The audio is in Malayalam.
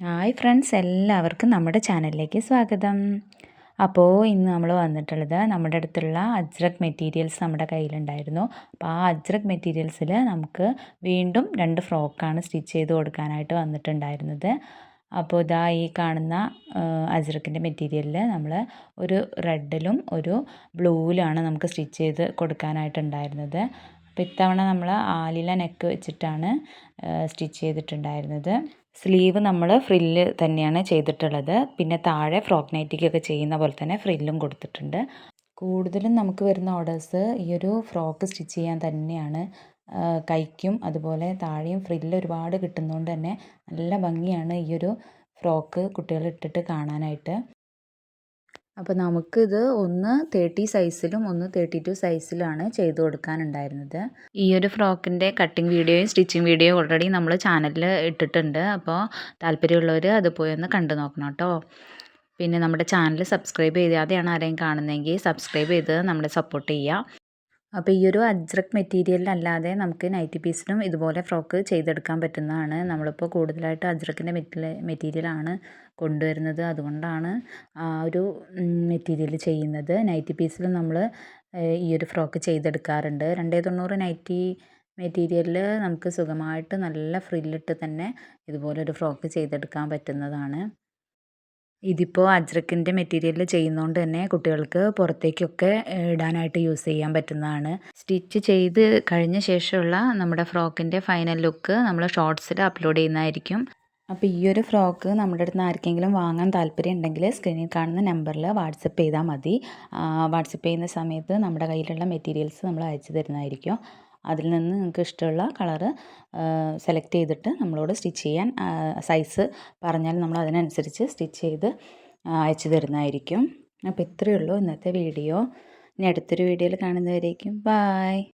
ഹായ് ഫ്രണ്ട്സ്, എല്ലാവർക്കും നമ്മുടെ ചാനലിലേക്ക് സ്വാഗതം. അപ്പോൾ ഇന്ന് നമ്മൾ വന്നിട്ടുള്ളത് നമ്മുടെ അടുത്തുള്ള അജ്രക് മെറ്റീരിയൽസ് നമ്മുടെ കയ്യിലുണ്ടായിരുന്നു. അപ്പോൾ ആ അജ്രക് മെറ്റീരിയൽസിൽ നമുക്ക് വീണ്ടും 2 ഫ്രോക്കാണ് സ്റ്റിച്ച് ചെയ്ത് കൊടുക്കാനായിട്ട് വന്നിട്ടുണ്ടായിരുന്നത്. അപ്പോൾ ഇതാ ഈ കാണുന്ന അജ്രക്കിൻ്റെ മെറ്റീരിയലിൽ നമ്മൾ ഒരു റെഡിലും ഒരു ബ്ലൂവിലാണ് നമുക്ക് സ്റ്റിച്ച് ചെയ്ത് കൊടുക്കാനായിട്ടുണ്ടായിരുന്നത്. അപ്പോൾ ഇത്തവണ നമ്മൾ ആലില നെക്ക് വെച്ചിട്ടാണ് സ്റ്റിച്ച് ചെയ്തിട്ടുണ്ടായിരുന്നത്. സ്ലീവ് നമ്മൾ ഫ്രില്ല് തന്നെയാണ് ചെയ്തിട്ടുള്ളത്. പിന്നെ താഴെ ഫ്രോക്ക് നൈറ്റിക്കൊക്കെ ചെയ്യുന്ന പോലെ തന്നെ ഫ്രില്ലും കൊടുത്തിട്ടുണ്ട്. കൂടുതലും നമുക്ക് വരുന്ന ഓർഡേഴ്സ് ഈ ഒരു ഫ്രോക്ക് സ്റ്റിച്ച് ചെയ്യാൻ തന്നെയാണ്. കൈക്കും അതുപോലെ താഴെയും ഫ്രില്ല് ഒരുപാട് കിട്ടുന്നതുകൊണ്ട് തന്നെ നല്ല ഭംഗിയാണ് ഈ ഒരു ഫ്രോക്ക് കുട്ടികൾ ഇട്ടിട്ട് കാണാനായിട്ട്. അപ്പോൾ നമുക്കിത് ഒന്ന് 30 സൈസിലും ഒന്ന് 32 സൈസിലുമാണ് ചെയ്ത് കൊടുക്കാനുണ്ടായിരുന്നത്. ഈ ഒരു ഫ്രോക്കിൻ്റെ കട്ടിങ് വീഡിയോയും സ്റ്റിച്ചിങ് വീഡിയോയും ഓൾറെഡി നമ്മൾ ചാനലിൽ ഇട്ടിട്ടുണ്ട്. അപ്പോൾ താല്പര്യമുള്ളവർ അത് പോയി ഒന്ന് കണ്ടു നോക്കണം കേട്ടോ. പിന്നെ നമ്മുടെ ചാനൽ സബ്സ്ക്രൈബ് ചെയ്യാതെയാണ് ആരെയും കാണുന്നതെങ്കിൽ സബ്സ്ക്രൈബ് ചെയ്ത് നമ്മളെ സപ്പോർട്ട് ചെയ്യുക. അപ്പോൾ ഈ ഒരു അജ്രക് മെറ്റീരിയലല്ലാതെ നമുക്ക് നൈറ്റി പീസിലും ഇതുപോലെ ഫ്രോക്ക് ചെയ്തെടുക്കാൻ പറ്റുന്നതാണ്. നമ്മളിപ്പോൾ കൂടുതലായിട്ട് അജ്രക്കിൻ്റെ മെറ്റീരിയലാണ് കൊണ്ടുവരുന്നത്. അതുകൊണ്ടാണ് ആ ഒരു മെറ്റീരിയൽ ചെയ്യുന്നത്. നൈറ്റി പീസിൽ നമ്മൾ ഈ ഒരു ഫ്രോക്ക് ചെയ്തെടുക്കാറുണ്ട്. 290 നൈറ്റി മെറ്റീരിയലിൽ നമുക്ക് സുഖമായിട്ട് നല്ല ഫ്രില്ലിട്ട് തന്നെ ഇതുപോലൊരു ഫ്രോക്ക് ചെയ്തെടുക്കാൻ പറ്റുന്നതാണ്. ഇതിപ്പോൾ അജ്രക്കിൻ്റെ മെറ്റീരിയലിൽ ചെയ്യുന്നതുകൊണ്ട് തന്നെ കുട്ടികൾക്ക് പുറത്തേക്കൊക്കെ ഇടാനായിട്ട് യൂസ് ചെയ്യാൻ പറ്റുന്നതാണ്. സ്റ്റിച്ച് ചെയ്ത് കഴിഞ്ഞ ശേഷമുള്ള നമ്മുടെ ഫ്രോക്കിൻ്റെ ഫൈനൽ ലുക്ക് നമ്മൾ ഷോർട്സിൽ അപ്ലോഡ് ചെയ്യുന്നതായിരിക്കും. അപ്പോൾ ഈ ഒരു ഫ്രോക്ക് നമ്മുടെ അടുത്ത് നിന്ന് ആർക്കെങ്കിലും വാങ്ങാൻ താല്പര്യം ഉണ്ടെങ്കിൽ സ്ക്രീനിൽ കാണുന്ന നമ്പറിൽ വാട്സപ്പ് ചെയ്താൽ മതി. വാട്സപ്പ് ചെയ്യുന്ന സമയത്ത് നമ്മുടെ കയ്യിലുള്ള മെറ്റീരിയൽസ് നമ്മൾ അയച്ചു തരുന്നതായിരിക്കും. അതിൽ നിന്ന് നിങ്ങൾക്ക് ഇഷ്ടമുള്ള കളറ് സെലക്ട് ചെയ്തിട്ട് നമ്മളോട് സ്റ്റിച്ച് ചെയ്യാൻ സൈസ് പറഞ്ഞാൽ നമ്മൾ അതിനനുസരിച്ച് സ്റ്റിച്ച് ചെയ്ത് അയച്ചു തരുന്നതായിരിക്കും. അപ്പോൾ ഇത്രയേ ഉള്ളൂ ഇന്നത്തെ വീഡിയോ. ഇനി അടുത്തൊരു വീഡിയോയിൽ കാണുന്നവരേക്കും ബായ്.